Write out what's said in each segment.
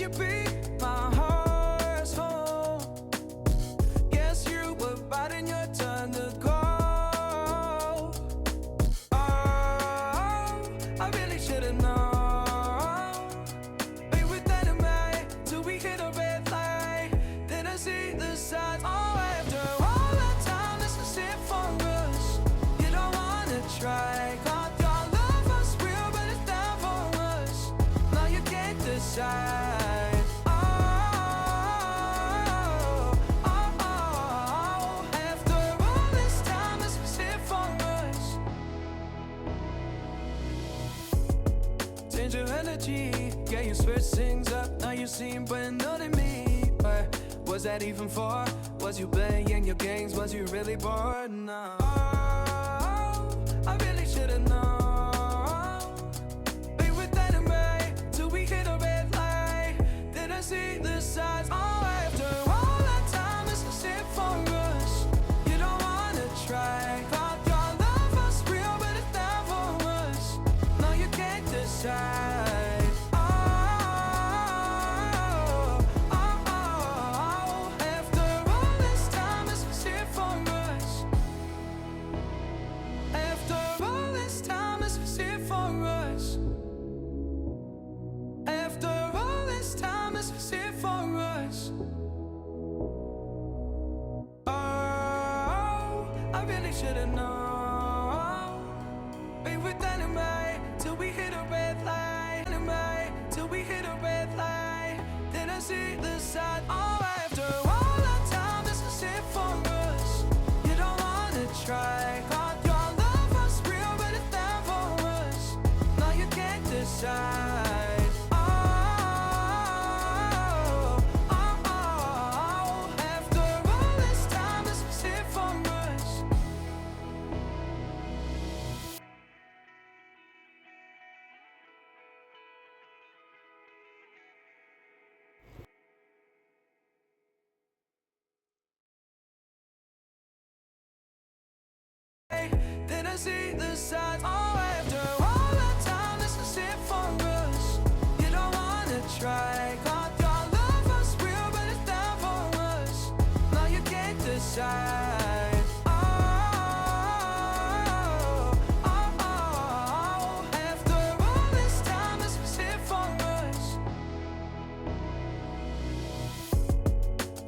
you be my heart's home? Guess you were biding your turn to go. Oh, I really should've known. We were dynamite till we hit a red light. Then I see the signs. Oh, after all that time, this is it for us. You don't wanna try. Thought your love was real, but it's down for us. Now you can't decide. Oh, oh, oh. After all this time, this is it for us. Change your energy, yeah, you switch things up. Now you seem better than me. But was that even for? Was you playing your games? Was you really bored? No. Oh, I really should've known. We were dynamite till we hit a red light. Then I see the signs. Oh, after all that time, this is it for us. You don't wanna try. Thought your love was real, but it's down for us. No, you can't decide. Oh, oh, oh. After all this time, this is it for us. After all this time, this is it for us. After all this time, this is it for us. Oh, I really should've known. We were dynamite till we hit a red light. Dynamite till we hit a red light. Then I see the side. Oh, after all that time, this is it for us. You don't wanna try. Thought your love was real, but it's down for us. Now you can't decide. Oh, oh, oh. After all this time, this is it for us. Then I see the signs. Oh, after all that time, this is it for us. You don't wanna try. Thought your love was real, but it's down for us. Now you can't decide. Oh, oh, oh. After all this time, this is it for us.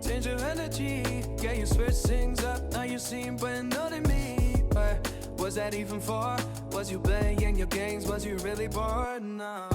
Change your energy, yeah, you switch things up. Now you seem better than me. But was that even for? Was you playing your games? Was you really bored? No.